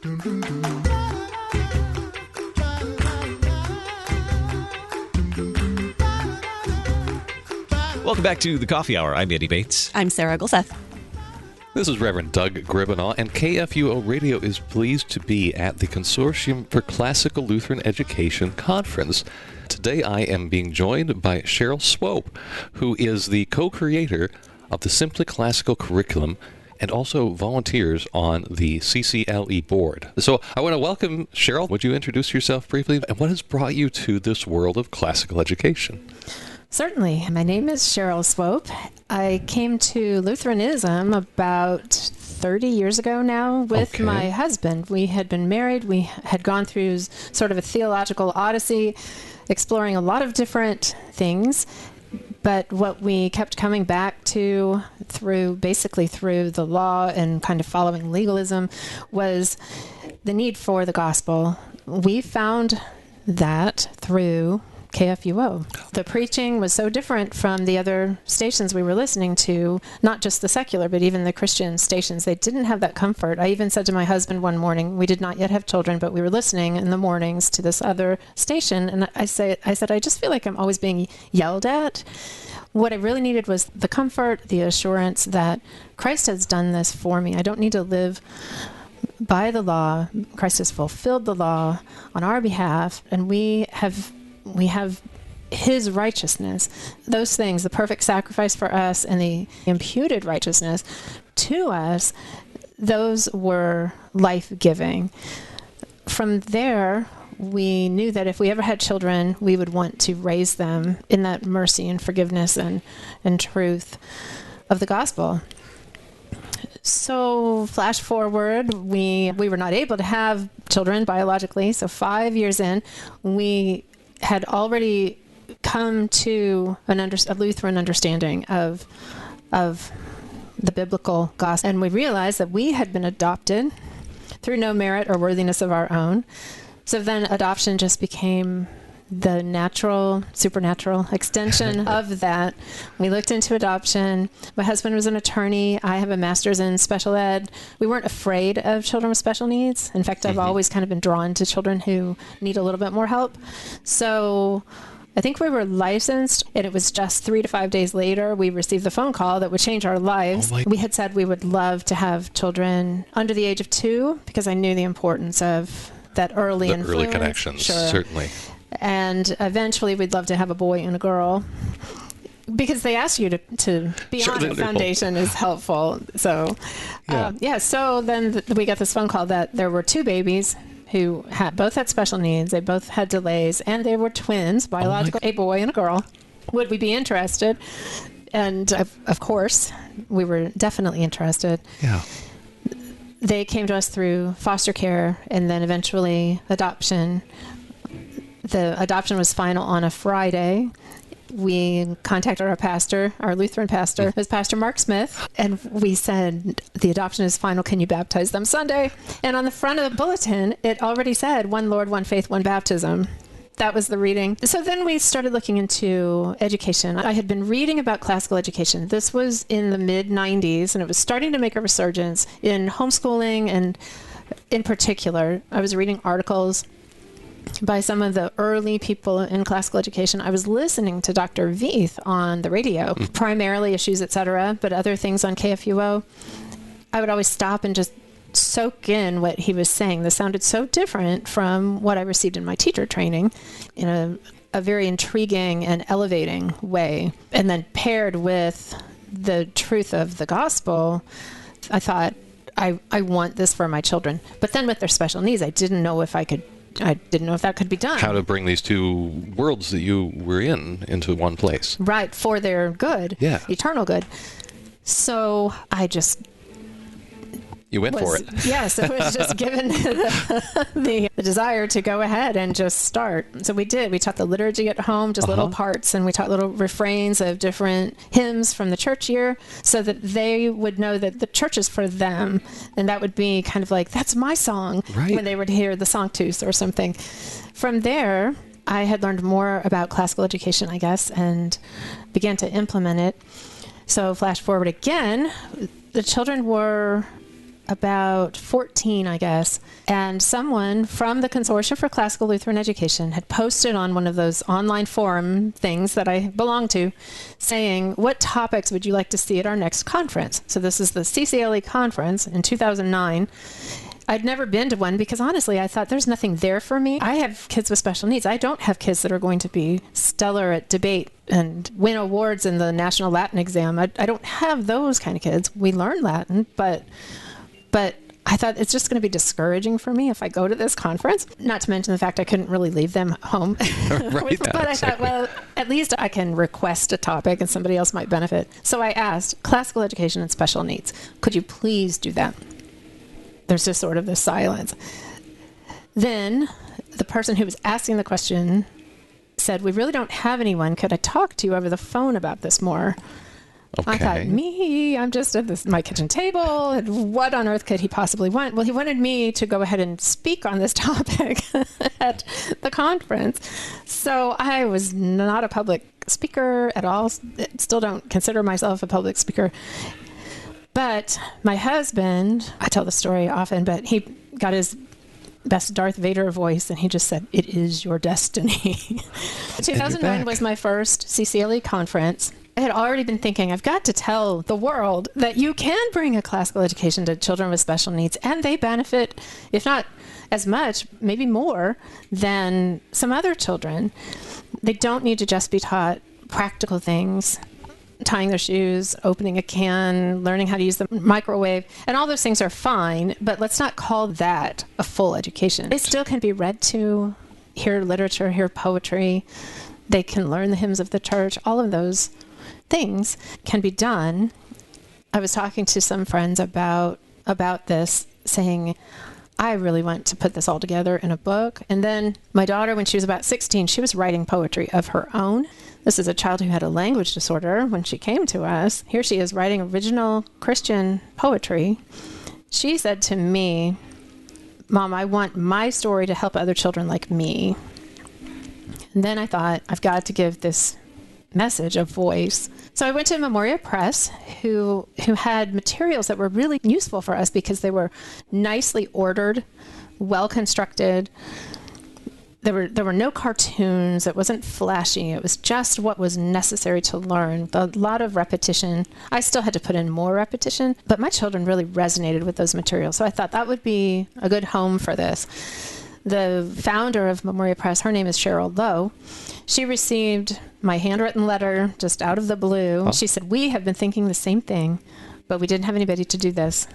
Welcome back to the Coffee Hour. I'm Andy Bates. I'm Sarah Gulseth. This is Reverend Doug Griebenaw, and KFUO Radio is pleased to be at the Consortium for Classical Lutheran Education Conference. Today I am being joined by Cheryl Swope, who is the co-creator of the Simply Classical curriculum and also volunteers on the CCLE board. So I want to welcome Cheryl. Would you introduce yourself briefly, and what has brought you to this world of classical education? Certainly. My name is Cheryl Swope. I came to Lutheranism about 30 years ago now with my husband. We had been married. We had gone through sort of a theological odyssey, exploring a lot of different things. But what we kept coming back to through the law and kind of following legalism was the need for the gospel. We found that through KFUO. The preaching was so different from the other stations we were listening to, not just the secular, but even the Christian stations. They didn't have that comfort. I even said to my husband one morning, we did not yet have children, but we were listening in the mornings to this other station, and I said, I just feel like I'm always being yelled at. What I really needed was the comfort, the assurance that Christ has done this for me. I don't need to live by the law. Christ has fulfilled the law on our behalf, and we have his righteousness. Those things, the perfect sacrifice for us and the imputed righteousness to us, those were life-giving. From there, we knew that if we ever had children, we would want to raise them in that mercy and forgiveness and truth of the gospel. So flash forward, we were not able to have children biologically. So 5 years in, we had already come to a Lutheran understanding of the biblical gospel. And we realized that we had been adopted through no merit or worthiness of our own. So then adoption just became the natural, supernatural extension of that. We looked into adoption. My husband was an attorney. I have a master's in special ed. We weren't afraid of children with special needs. In fact, I've always kind of been drawn to children who need a little bit more help. So I think we were licensed, and it was just 3 to 5 days later, we received the phone call that would change our lives. We had said we would love to have children under the age of 2 because I knew the importance of that early influence. Early connections, certainly. And eventually we'd love to have a boy and a girl because they ask you to be on the foundation is helpful. So, so then we got this phone call that there were 2 babies who both had special needs. They both had delays, and they were twins, biological, a boy and a girl. Would we be interested? And of course, we were definitely interested. Yeah. They came to us through foster care and then eventually adoption. The adoption was final on a Friday. We contacted our pastor, our Lutheran pastor. It was Pastor Mark Smith. And we said, the adoption is final. Can you baptize them Sunday? And on the front of the bulletin, it already said, one Lord, one faith, one baptism. That was the reading. So then we started looking into education. I had been reading about classical education. This was in the mid-90s, and it was starting to make a resurgence in homeschooling. And in particular, I was reading articles by some of the early people in classical education. I was listening to Dr. Veith on the radio, primarily issues, etc., but other things on KFUO. I would always stop and just soak in what he was saying. This sounded so different from what I received in my teacher training in a very intriguing and elevating way. And then paired with the truth of the gospel, I thought, I want this for my children. But then with their special needs, I didn't know if that could be done. How to bring these 2 worlds that you were into one place. Right, for their good, eternal good. So I just... You went for it. Yes, it was just given the desire to go ahead and just start. So we did. We taught the liturgy at home, just little parts, and we taught little refrains of different hymns from the church year so that they would know that the church is for them. And that would be kind of like, that's my song, when they would hear the Sanctus or something. From there, I had learned more about classical education, I guess, and began to implement it. So flash forward again, the children were about 14, I guess, and someone from the Consortium for Classical Lutheran Education had posted on one of those online forum things that I belong to, saying, what topics would you like to see at our next conference? So this is the CCLE conference in 2009. I'd never been to one because honestly, I thought there's nothing there for me. I have kids with special needs. I don't have kids that are going to be stellar at debate and win awards in the National Latin exam. I don't have those kind of kids. We learn Latin, but I thought it's just going to be discouraging for me if I go to this conference. Not to mention the fact I couldn't really leave them home. Right, but I thought, well, at least I can request a topic and somebody else might benefit. So I asked, classical education and special needs, could you please do that? There's just sort of this silence. Then the person who was asking the question said, we really don't have anyone. Could I talk to you over the phone about this more? Okay. I thought, I'm just at my kitchen table. What on earth could he possibly want? Well, he wanted me to go ahead and speak on this topic at the conference. So I was not a public speaker at all. Still don't consider myself a public speaker. But my husband, I tell the story often, but he got his best Darth Vader voice, and he just said, it is your destiny. 2009 was my first CCLE conference. I had already been thinking, I've got to tell the world that you can bring a classical education to children with special needs, and they benefit, if not as much, maybe more than some other children. They don't need to just be taught practical things, tying their shoes, opening a can, learning how to use the microwave, and all those things are fine, but let's not call that a full education. They still can be read to, hear literature, hear poetry. They can learn the hymns of the church. All of those things can be done. I was talking to some friends about this, saying, I really want to put this all together in a book. And then my daughter, when she was about 16, she was writing poetry of her own. This is a child who had a language disorder when she came to us. Here she is writing original Christian poetry. She said to me, Mom, I want my story to help other children like me. And then I thought, I've got to give this message a voice. So I went to Memoria Press, who had materials that were really useful for us because they were nicely ordered, well constructed. There were no cartoons. It wasn't flashy. It was just what was necessary to learn. A lot of repetition. I still had to put in more repetition, but my children really resonated with those materials. So I thought that would be a good home for this. The founder of Memoria Press, her name is Cheryl Swope. She received my handwritten letter just out of the blue. Huh? She said, we have been thinking the same thing, but we didn't have anybody to do this.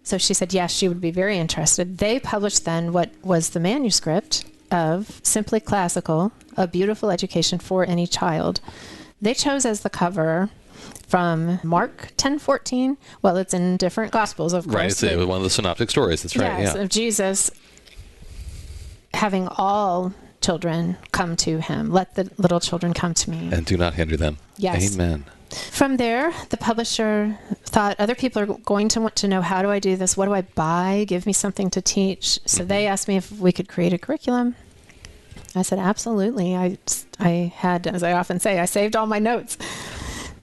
So she said, yes, she would be very interested. They published then what was the manuscript of Simply Classical, A Beautiful Education for Any Child. They chose as the cover from Mark 10:14. Well, it's in different Gospels, of course. Right, it's one of the synoptic stories. That's right, yes, of Jesus having all children come to him. Let the little children come to me. And do not hinder them. Yes. Amen. From there, the publisher thought other people are going to want to know, how do I do this? What do I buy? Give me something to teach. So they asked me if we could create a curriculum. I said, absolutely. I had, as I often say, I saved all my notes.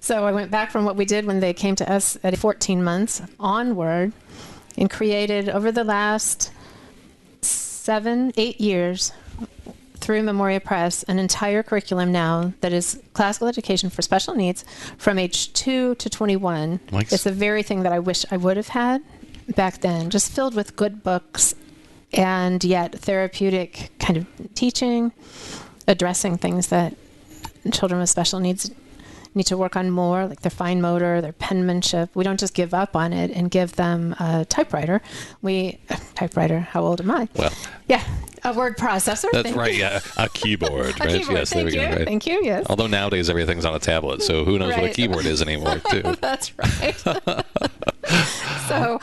So I went back from what we did when they came to us at 14 months onward and created over the last 7-8 years through Memoria Press an entire curriculum now that is classical education for special needs from age 2 to 21. Nice. It's the very thing that I wish I would have had back then, just filled with good books and yet therapeutic kind of teaching, addressing things that children with special needs need to work on more, like their fine motor, their penmanship. We don't just give up on it and give them a typewriter. Typewriter, how old am I? Well, yeah, a word processor. That's right, yeah, a keyboard. Right? Keyboard. Yes, Thank you. Right. Thank you, yes. Although nowadays everything's on a tablet, so who knows what a keyboard is anymore, too. That's right. So,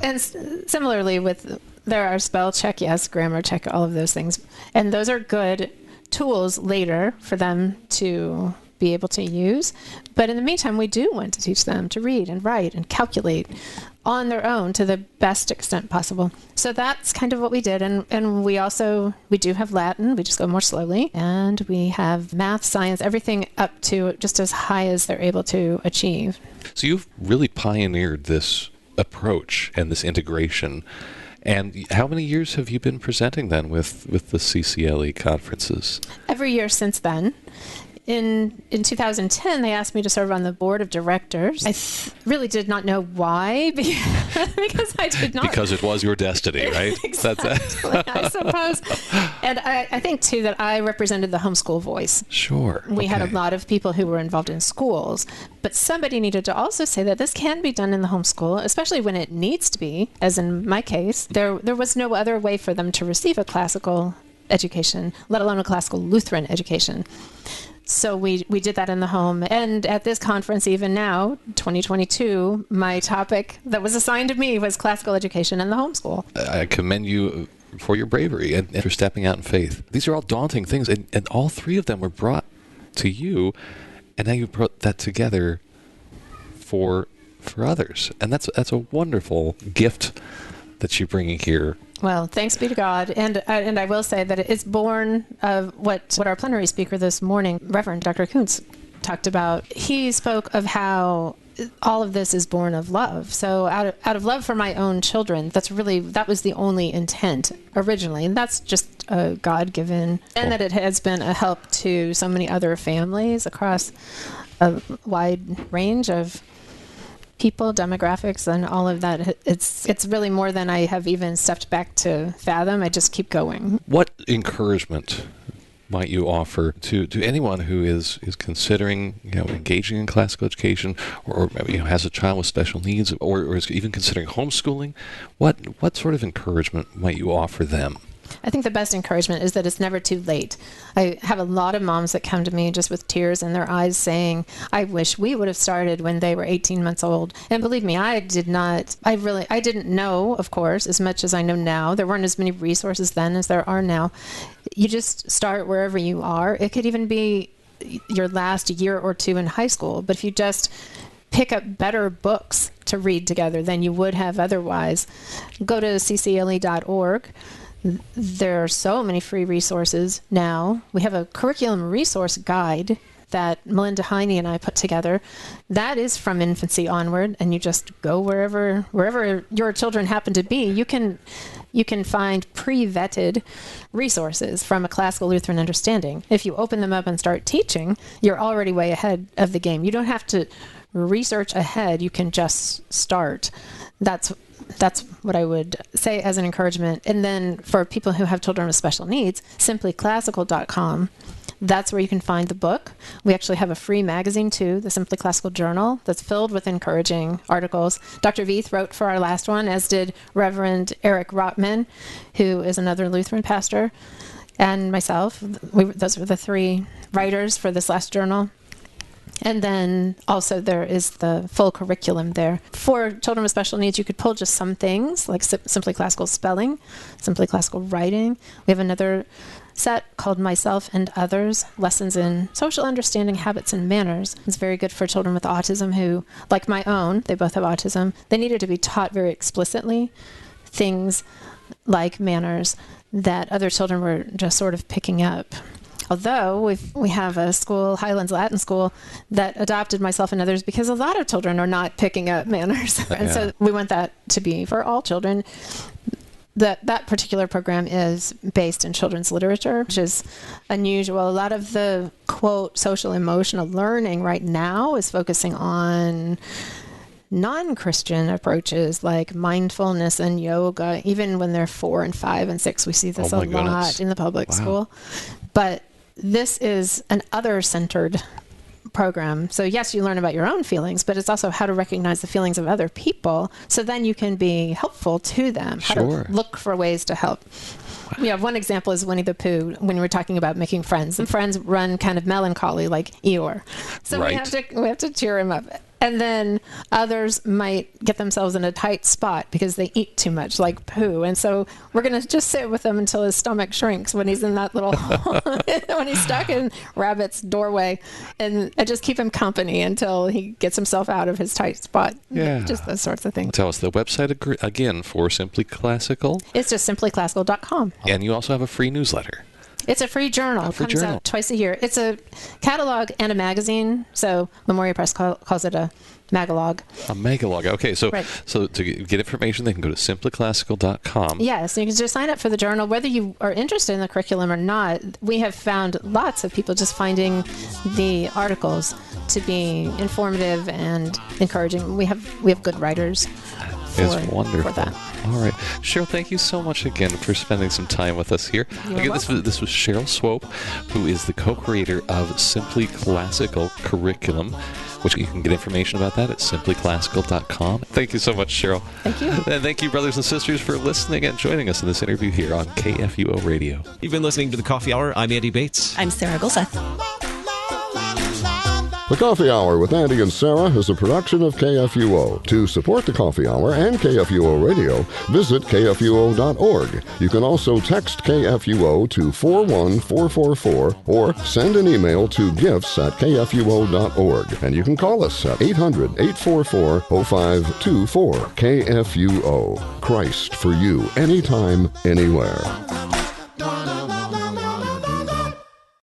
and similarly there are spell check, yes, grammar check, all of those things. And those are good tools later for them to be able to use. But in the meantime, we do want to teach them to read and write and calculate on their own to the best extent possible. So that's kind of what we did. And we do have Latin. We just go more slowly. And we have math, science, everything up to just as high as they're able to achieve. So you've really pioneered this approach and this integration. And how many years have you been presenting then with the CCLE conferences? Every year since then. In 2010, they asked me to serve on the board of directors. I really did not know why, because I did not. Because it was your destiny, right? Exactly, I suppose. And I think, too, that I represented the homeschool voice. Sure. We had a lot of people who were involved in schools, but somebody needed to also say that this can be done in the homeschool, especially when it needs to be, as in my case. There was no other way for them to receive a classical education, let alone a classical Lutheran education. So we did that in the home. And at this conference, even now, 2022, my topic that was assigned to me was classical education in the homeschool. I commend you for your bravery and for stepping out in faith. These are all daunting things, and all three of them were brought to you, and now you brought that together for others. And that's a wonderful gift that you're bringing here. Well, thanks be to God. And I will say that it's born of what our plenary speaker this morning, Reverend Dr. Kuntz, talked about. He spoke of how all of this is born of love. So out of love for my own children, that was the only intent originally. And that's just a God-given, and that it has been a help to so many other families across a wide range of people, demographics, and all of that. It's really more than I have even stepped back to fathom. I just keep going. What encouragement might you offer to anyone who is considering engaging in classical education, or has a child with special needs, or is even considering homeschooling? What sort of encouragement might you offer them? I think the best encouragement is that it's never too late. I have a lot of moms that come to me just with tears in their eyes saying, I wish we would have started when they were 18 months old. And believe me, I didn't know, of course, as much as I know now. There weren't as many resources then as there are now. You just start wherever you are. It could even be your last year or two in high school. But if you just pick up better books to read together than you would have otherwise, go to CCLE.org. There are so many free resources now. We have a curriculum resource guide that Melinda Heine and I put together. That is from infancy onward, and you just go wherever your children happen to be. You can find pre-vetted resources from a classical Lutheran understanding. If you open them up and start teaching, you're already way ahead of the game. You don't have to research ahead. You can just start. That's what I would say as an encouragement. And then for people who have children with special needs, simplyclassical.com. That's where you can find the book. We actually have a free magazine too, the Simply Classical Journal, that's filled with encouraging articles. Dr. Veith wrote for our last one, as did Reverend Eric Rotman, who is another Lutheran pastor, and myself. Those were the three writers for this last journal. And then also there is the full curriculum there. For children with special needs, you could pull just some things, like Simply Classical Spelling, Simply Classical Writing. We have another set called Myself and Others, Lessons in Social Understanding, Habits, and Manners. It's very good for children with autism who, like my own, they both have autism. They needed to be taught very explicitly things like manners that other children were just sort of picking up. Although we have a school, Highlands Latin School, that adopted Myself and Others because a lot of children are not picking up manners. And so we want that to be for all children. That particular program is based in children's literature, which is unusual. A lot of the, quote, social emotional learning right now is focusing on non-Christian approaches like mindfulness and yoga. Even when they're 4 and 5 and 6, we see this a lot in the public school. But this is an other-centered program. So yes, you learn about your own feelings, but it's also how to recognize the feelings of other people, so then you can be helpful to them, how to look for ways to help. We have one example is Winnie the Pooh, when we were talking about making friends. And friends run kind of melancholy like Eeyore. So we have to cheer him up. And then others might get themselves in a tight spot because they eat too much, like Pooh. And so we're going to just sit with him until his stomach shrinks when he's in that little hole, when he's stuck in Rabbit's doorway, and just keep him company until he gets himself out of his tight spot. Yeah. Just those sorts of things. Tell us the website again for Simply Classical. It's just simplyclassical.com. And you also have a free newsletter. It's a free journal. It comes out twice a year. It's a catalog and a magazine. So Memoria Press calls it a Magalog. A Magalog. Okay, so Right. so to get information, they can go to simplyclassical.com. Yes, you can just sign up for the journal, whether you are interested in the curriculum or not. We have found lots of people just finding the articles to be informative and encouraging. We have good writers. It's wonderful. For that. All right. Cheryl, thank you so much again for spending some time with us here. You're Again, welcome. this was Cheryl Swope, who is the co-creator of Simply Classical Curriculum, which you can get information about that at simplyclassical.com. Thank you so much, Cheryl. Thank you. And thank you, brothers and sisters, for listening and joining us in this interview here on KFUO Radio. You've been listening to the Coffee Hour. I'm Andy Bates. I'm Sarah Gulseth. The Coffee Hour with Andy and Sarah is a production of KFUO. To support the Coffee Hour and KFUO Radio, visit KFUO.org. You can also text KFUO to 41444 or send an email to gifts@KFUO.org. And you can call us at 800-844-0524. KFUO. Christ for you, anytime, anywhere.